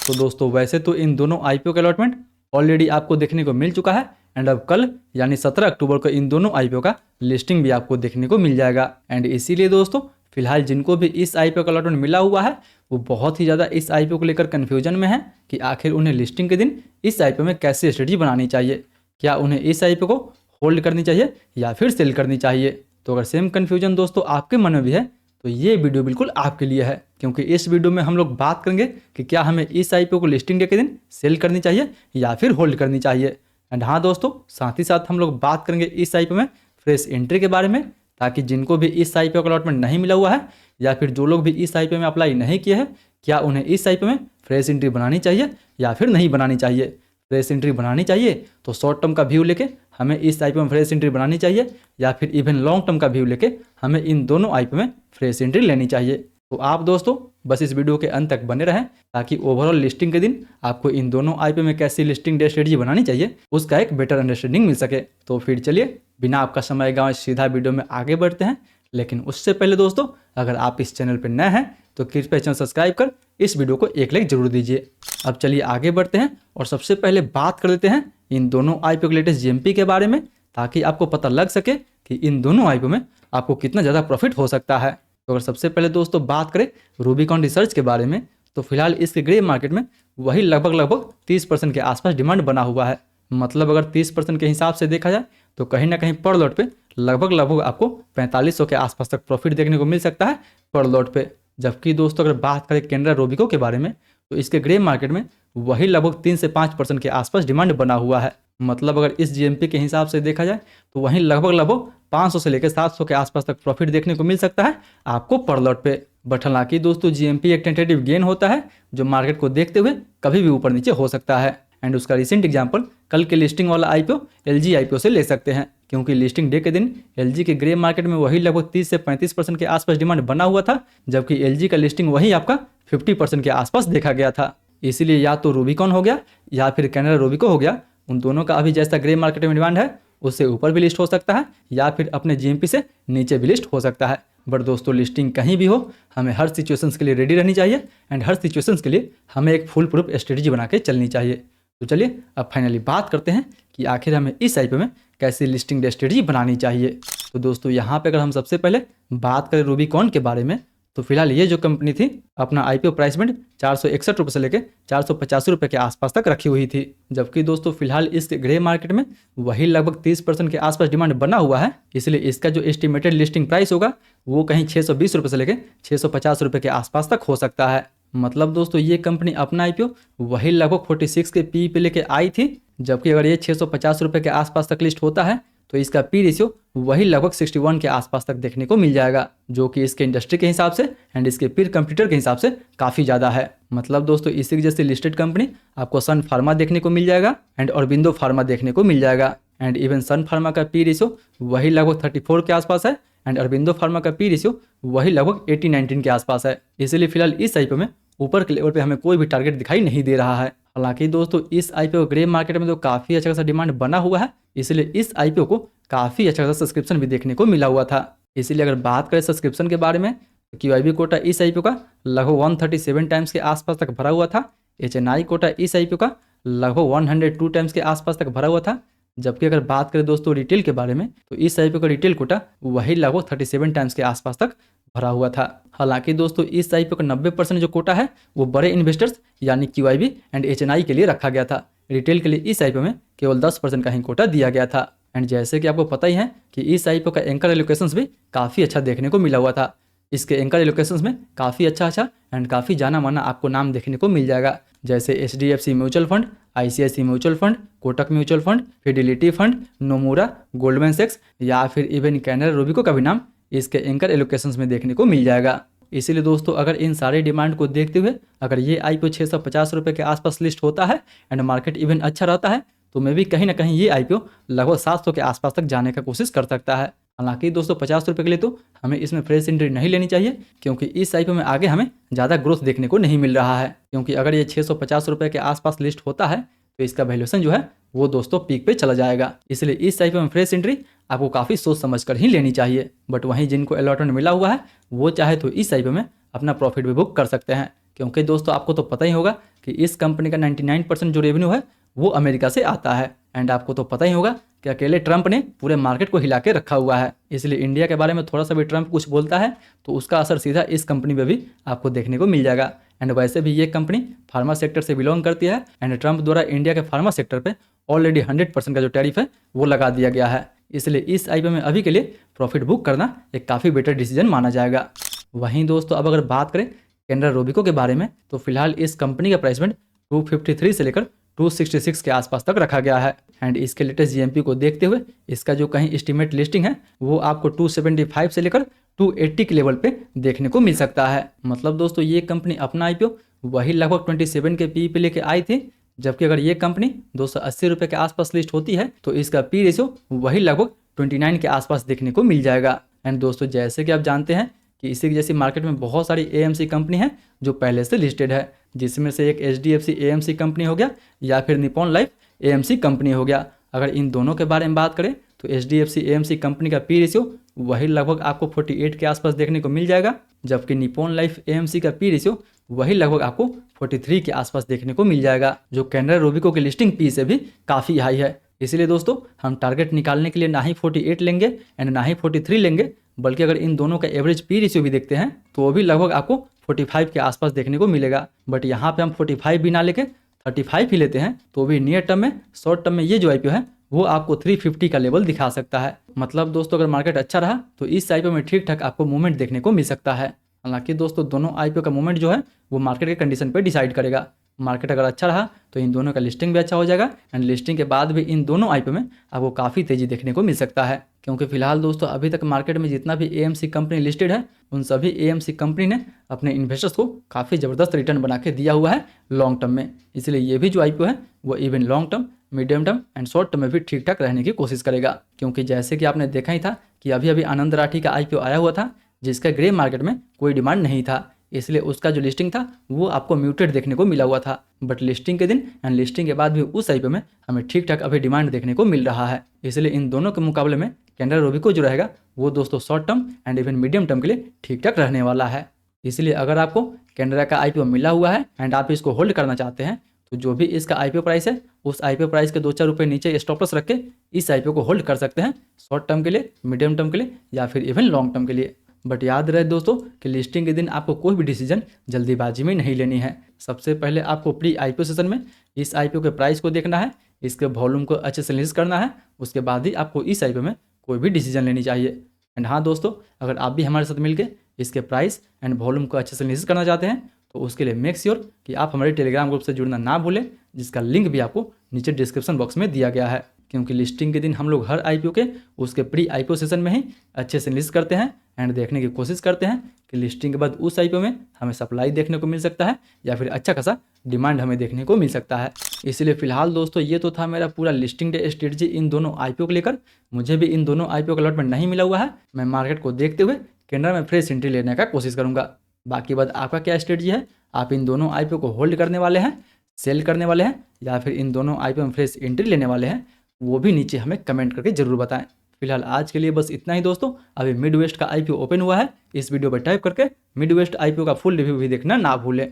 तो दोस्तों वैसे तो इन दोनों आईपीओ का अलॉटमेंट ऑलरेडी आपको देखने को मिल चुका है एंड अब कल यानी 17 अक्टूबर को इन दोनों आईपीओ का लिस्टिंग भी आपको देखने को मिल जाएगा। एंड इसीलिए दोस्तों फिलहाल जिनको भी इस आईपीओ का अलॉटमेंट मिला हुआ है वो बहुत ही ज़्यादा इस आईपीओ को लेकर कन्फ्यूजन में है कि आखिर उन्हें लिस्टिंग के दिन इस आईपीओ में कैसी स्ट्रेटजी बनानी चाहिए। क्या उन्हें इस आईपीओ को होल्ड करनी चाहिए या फिर सेल करनी चाहिए। तो अगर सेम कन्फ्यूजन दोस्तों आपके मन में भी है तो ये वीडियो बिल्कुल आपके लिए है, क्योंकि इस वीडियो में हम लोग बात करेंगे कि क्या हमें इस आईपीओ को लिस्टिंग डे के दिन सेल करनी चाहिए या फिर होल्ड करनी चाहिए। एंड हाँ दोस्तों साथ ही साथ हम लोग बात करेंगे इस आईपीओ में फ्रेश एंट्री के बारे में, ताकि जिनको भी इस आईपीओ का अलॉटमेंट नहीं मिला हुआ है या फिर जो लोग भी इस आईपीओ में अप्लाई नहीं किए हैं, क्या उन्हें इस आईपीओ में फ्रेश एंट्री बनानी चाहिए या फिर नहीं बनानी चाहिए। फ्रेश एंट्री बनानी चाहिए तो शॉर्ट टर्म का व्यू लेके हमें इस आईपीओ में फ्रेश एंट्री बनानी चाहिए या फिर इवन लॉन्ग टर्म का व्यू लेके हमें इन दोनों आईपीओ में फ्रेश एंट्री लेनी चाहिए। तो आप दोस्तों बस इस वीडियो के अंत तक बने रहें ताकि ओवरऑल लिस्टिंग के दिन आपको इन दोनों आईपीओ में कैसी लिस्टिंग डे स्ट्रेटजी बनानी चाहिए उसका एक बेटर अंडरस्टैंडिंग मिल सके। तो फिर चलिए बिना आपका समय गंवाए सीधा वीडियो में आगे बढ़ते हैं। लेकिन उससे पहले दोस्तों अगर आप इस चैनल पर नए हैं तो कृपया चैनल सब्सक्राइब कर इस वीडियो को एक लाइक जरूर दीजिए। अब चलिए आगे बढ़ते हैं और सबसे पहले बात कर लेते हैं इन दोनों आईपीओ के लेटेस्ट जीएमपी के बारे में, ताकि आपको पता लग सके कि इन दोनों आईपीओ में आपको कितना ज़्यादा प्रॉफिट हो सकता है। तो अगर सबसे पहले दोस्तों बात करें रूबिकॉन रिसर्च के बारे में तो फिलहाल इसके ग्रे मार्केट में वही लगभग 30% के आसपास डिमांड बना हुआ है। मतलब अगर 30% के हिसाब से देखा जाए तो कहीं ना कहीं पर लॉट पे लगभग आपको 4500 के आसपास तक प्रॉफिट देखने को मिल सकता है पर लॉट पे। जबकि दोस्तों अगर बात करें कैनरा रोबिको के बारे में तो इसके ग्रे मार्केट में वही लगभग 3 से 5% के आसपास डिमांड बना हुआ है। मतलब अगर इस जीएमपी के हिसाब से देखा जाए तो वहीं लगभग 500 से लेकर 700 के आसपास तक प्रॉफिट देखने को मिल सकता है आपको पर लॉट पे। बट हालांकि दोस्तों जीएमपी एक टेंटेटिव गेन होता है जो मार्केट को देखते हुए कभी भी ऊपर नीचे हो सकता है। एंड उसका रिसेंट एग्जांपल कल के लिस्टिंग वाला आईपीओ एलजी आईपीओ से ले सकते हैं, क्योंकि लिस्टिंग डे के दिन एलजी के ग्रे मार्केट में वही लगभग 30 से 35% के आसपास डिमांड बना हुआ था, जबकि एलजी का लिस्टिंग वही आपका 50% के आसपास देखा गया था। इसीलिए या तो रूबिकॉन हो गया या फिर कैनरा रोबिको हो गया, उन दोनों का अभी जैसा ग्रे मार्केट में डिमांड है उससे ऊपर भी लिस्ट हो सकता है या फिर अपने जीएमपी से नीचे भी लिस्ट हो सकता है। बट दोस्तों लिस्टिंग कहीं भी हो हमें हर सिचुएशंस के लिए रेडी रहनी चाहिए एंड हर सिचुएशंस के लिए हमें एक फुल प्रूफ स्ट्रेटजी बना के चलनी चाहिए। तो चलिए अब फाइनली बात करते हैं कि आखिर हमें इस आईपीओ में कैसी लिस्टिंग डे स्ट्रेटजी बनानी चाहिए। तो दोस्तों यहाँ पे अगर हम सबसे पहले बात करें रूबिकॉन के बारे में तो फिलहाल ये जो कंपनी थी अपना आईपीओ प्राइस में 461 रुपये से लेकर 485 रुपये के आसपास तक रखी हुई थी। जबकि दोस्तों फिलहाल इस ग्रे मार्केट में वही लगभग 30% के आसपास डिमांड बना हुआ है, इसलिए इसका जो एस्टिमेटेड लिस्टिंग प्राइस होगा वो कहीं 620 रुपये से लेकर 650 रुपये के आसपास तक हो सकता है। मतलब दोस्तों ये कंपनी अपना आईपीओ वही लगभग 46 के पी पे लेके आई थी, जबकि अगर ये 650 रुपये के आसपास तक लिस्ट होता है तो इसका पी रेशियो वही लगभग 61 के आसपास तक देखने को मिल जाएगा, जो कि इसके इंडस्ट्री के हिसाब से एंड इसके पीर कंप्यूटर के हिसाब से काफ़ी ज़्यादा है। मतलब दोस्तों इसी की जैसे लिस्टेड कंपनी आपको सन फार्मा देखने को मिल जाएगा एंड ऑरबिंदो फार्मा देखने को मिल जाएगा। एंड इवन सन फार्मा का पी रेशियो वही लगभग 34 के आसपास है एंड ऑरबिंदो फार्मा का पी रेशियो वही लगभग 18-19 के आसपास है। इसीलिए फिलहाल इस आईपीओ में ऊपर के लेवल पे हमें कोई भी टारगेट दिखाई नहीं दे रहा है। हालांकि दोस्तों इस आईपीओ ग्रे मार्केट में तो काफ़ी अच्छा खासा डिमांड बना हुआ है, इसलिए इस आईपीओ को काफ़ी अच्छा खासा सब्सक्रिप्शन भी देखने को मिला हुआ था। इसीलिए अगर बात करें सब्सक्रिप्शन के बारे में तो क्यूआईबी कोटा इस आईपीओ का लगभग 137 टाइम्स के आसपास तक भरा हुआ था। एचएनआई कोटा इस आईपीओ का लगभग 102 टाइम्स के आसपास तक भरा हुआ था। जबकि अगर बात करें दोस्तों रिटेल के बारे में तो इस आईपीओ का रिटेल कोटा वही लगभग 37 टाइम्स के आसपास तक भरा हुआ था। हालांकि दोस्तों इस आईपीओ का 90% जो कोटा है वो बड़े इन्वेस्टर्स यानी क्यूआईबी एंड एचएनआई के लिए रखा गया था। रिटेल के लिए इस आईपीओ में केवल 10% का ही कोटा दिया गया था। एंड जैसे कि आपको पता ही है कि इस आईपीओ का एंकर एलोकेशंस भी काफ़ी अच्छा देखने को मिला हुआ था। इसके एंकर एलोकेशंस में काफ़ी अच्छा एंड काफ़ी जाना माना आपको नाम देखने को मिल जाएगा, जैसे HDFC mutual fund, ICIC mutual fund, Kotak mutual fund, Fidelity fund, Nomura, Goldman सैक्स या फिर इवन कैनरा रोबिको का भी नाम इसके एंकर एलोकेशंस में देखने को मिल जाएगा। इसीलिए दोस्तों अगर इन सारे डिमांड को देखते हुए अगर ये आईपीओ 650 रुपये के आसपास लिस्ट होता है एंड मार्केट इवन अच्छा रहता है तो मैं भी कहीं ना कहीं ये आईपीओ लगभग 700 के आसपास तक जाने का कोशिश कर सकता है। हालांकि दोस्तों 50 रुपये के लिए तो हमें इसमें फ्रेश एंट्री नहीं लेनी चाहिए, क्योंकि इस आईपीओ में आगे हमें ज़्यादा ग्रोथ देखने को नहीं मिल रहा है। क्योंकि अगर ये 650 रुपये के आसपास लिस्ट होता है तो इसका वैल्यूएशन जो है वो दोस्तों पीक पे चला जाएगा। इसलिए इस आईपीओ में फ्रेश एंट्री आपको काफ़ी सोच समझ कर ही लेनी चाहिए। बट वहीं जिनको अलॉटमेंट मिला हुआ है वो चाहे तो इस आईपीओ में अपना प्रॉफिट भी बुक कर सकते हैं, क्योंकि दोस्तों आपको तो पता ही होगा कि इस कंपनी का 99% जो रेवेन्यू है वो अमेरिका से आता है। एंड आपको तो पता ही होगा कि अकेले ट्रंप ने पूरे मार्केट को हिला के रखा हुआ है। इसलिए इंडिया के बारे में थोड़ा सा भी ट्रंप कुछ बोलता है तो उसका असर सीधा इस कंपनी पे भी आपको देखने को मिल जाएगा। एंड वैसे भी ये कंपनी फार्मा सेक्टर से बिलोंग करती है एंड ट्रंप द्वारा इंडिया के फार्मा सेक्टर पे ऑलरेडी 100% का जो टैरिफ है वो लगा दिया गया है। इसलिए इस आईपीओ में अभी के लिए प्रॉफिट बुक करना एक काफ़ी बेटर डिसीजन माना जाएगा। वहीं दोस्तों अब अगर बात करें कैनरा रोबिको के बारे में तो फिलहाल इस कंपनी का प्राइस बैंड 253 से लेकर 266 के आसपास तक रखा गया है। एंड इसके लेटेस्ट जीएमपी को देखते हुए इसका जो कहीं एस्टीमेट लिस्टिंग है वो आपको 275 से लेकर 280 के लेवल पे देखने को मिल सकता है। मतलब दोस्तों ये कंपनी अपना आईपीओ वही लगभग 27 के पी पे लेके आई थी, जबकि अगर ये कंपनी 280 रुपये के आसपास लिस्ट होती है तो इसका पी रेशियो वही लगभग 29 के आसपास देखने को मिल जाएगा। एंड दोस्तों जैसे कि आप जानते हैं कि इसी जैसी मार्केट में बहुत सारी एएमसी कंपनी है जो पहले से लिस्टेड है, जिसमें से एक एचडीएफसी एएमसी कंपनी हो गया या फिर निप्पॉन लाइफ एएमसी कंपनी हो गया। अगर इन दोनों के बारे में बात करें तो एचडीएफसी एएमसी कंपनी का पी रेशियो वही लगभग आपको 48 के आसपास देखने को मिल जाएगा, जबकि निप्पॉन लाइफ एएमसी का पी रेशियो वही लगभग आपको 43 के आसपास देखने को मिल जाएगा, जो कैनरा रोबिको की लिस्टिंग पी से भी काफ़ी हाई है। इसलिए दोस्तों हम टारगेट निकालने के लिए ना ही 48 लेंगे एंड ना ही 43 लेंगे, बल्कि अगर इन दोनों का एवरेज पी रेशियो भी देखते हैं तो वो भी लगभग आपको 45 के आसपास देखने को मिलेगा। बट यहाँ पे हम 45 भी ना लेके 35 ही लेते हैं तो भी नियर टर्म में शॉर्ट टर्म में ये जो आईपीओ है वो आपको 350 का लेवल दिखा सकता है। मतलब दोस्तों अगर मार्केट अच्छा रहा तो इस आईपीओ में ठीक ठाक आपको मूवमेंट देखने को मिल सकता है। हालांकि दोस्तों दोनों आईपीओ का मूवमेंट जो है वो मार्केट के कंडीशन पर डिसाइड करेगा। मार्केट अगर अच्छा रहा तो इन दोनों का लिस्टिंग भी अच्छा हो जाएगा एंड लिस्टिंग के बाद भी इन दोनों आईपीओ में आपको काफ़ी तेजी देखने को मिल सकता है, क्योंकि फिलहाल दोस्तों अभी तक मार्केट में जितना भी एएमसी कंपनी लिस्टेड है उन सभी एएमसी कंपनी ने अपने इन्वेस्टर्स को काफ़ी ज़बरदस्त रिटर्न बना के दिया हुआ है लॉन्ग टर्म में। इसलिए ये भी जो आईपीओ है वो even long term, medium term and short term में भी ठीक ठाक रहने की कोशिश करेगा। क्योंकि जैसे कि आपने देखा ही था कि अभी अभी आनंद राठी का आईपीओ आया हुआ था जिसका ग्रे मार्केट में कोई डिमांड नहीं था, इसलिए उसका जो लिस्टिंग था वो आपको म्यूटेड देखने को मिला हुआ था। बट लिस्टिंग के दिन एंड लिस्टिंग के बाद भी उस आईपीओ में हमें ठीक ठाक अभी डिमांड देखने को मिल रहा है। इसलिए इन दोनों के मुकाबले में कैनरा रोबिको जो रहेगा वो दोस्तों short term and even medium term के लिए ठीक ठाक रहने वाला है। इसलिए अगर आपको कैनरा का आईपीओ मिला हुआ है एंड आप इसको होल्ड करना चाहते हैं तो जो भी इसका आईपीओ प्राइस है उस आईपीओ प्राइस के 2-4 रुपये नीचे स्टॉप लॉस रख के इस आईपीओ को होल्ड कर सकते हैं शॉर्ट टर्म के लिए, मीडियम टर्म के लिए या फिर इवन लॉन्ग टर्म के लिए। बट याद रहे दोस्तों कि लिस्टिंग के दिन आपको कोई भी डिसीजन जल्दीबाजी में नहीं लेनी है। सबसे पहले आपको प्री आईपीओ सेशन में इस आईपीओ के प्राइस को देखना है, इसके वॉल्यूम को अच्छे से एनालिसिस करना है, उसके बाद ही आपको इस आईपीओ में कोई भी डिसीजन लेनी चाहिए। एंड हाँ दोस्तों, अगर आप भी हमारे साथ मिलकर इसके प्राइस एंड वॉल्यूम को अच्छे से एनालिसिस करना चाहते हैं तो उसके लिए मेक श्योर कि आप हमारे टेलीग्राम ग्रुप से जुड़ना ना भूलें, जिसका लिंक भी आपको नीचे डिस्क्रिप्शन बॉक्स में दिया गया है। क्योंकि लिस्टिंग के दिन हम लोग हर आईपीओ के उसके प्री आईपीओ सेशन में ही अच्छे से एनालिसिस करते हैं एंड देखने की कोशिश करते हैं कि लिस्टिंग के बाद उस आईपीओ में हमें सप्लाई देखने को मिल सकता है या फिर अच्छा खासा डिमांड हमें देखने को मिल सकता है। इसलिए फिलहाल दोस्तों ये तो था मेरा पूरा लिस्टिंग डे स्ट्रेटजी इन दोनों आईपीओ को लेकर। मुझे भी इन दोनों आईपीओ का अलॉटमेंट नहीं मिला हुआ है, मैं मार्केट को देखते हुए कैनरा में फ्रेश एंट्री लेने का कोशिश करूँगा। बाकी बात आपका क्या स्ट्रेटजी है, आप इन दोनों आईपीओ को होल्ड करने वाले हैं, सेल करने वाले हैं या फिर इन दोनों आईपीओ में फ्रेश एंट्री लेने वाले हैं, वो भी नीचे हमें कमेंट करके जरूर बताएं। फिलहाल आज के लिए बस इतना ही दोस्तों। अभी मिड वेस्ट का आईपीओ ओपन हुआ है, इस वीडियो पर टाइप करके मिड वेस्ट आईपीओ का फुल रिव्यू भी देखना ना भूलें।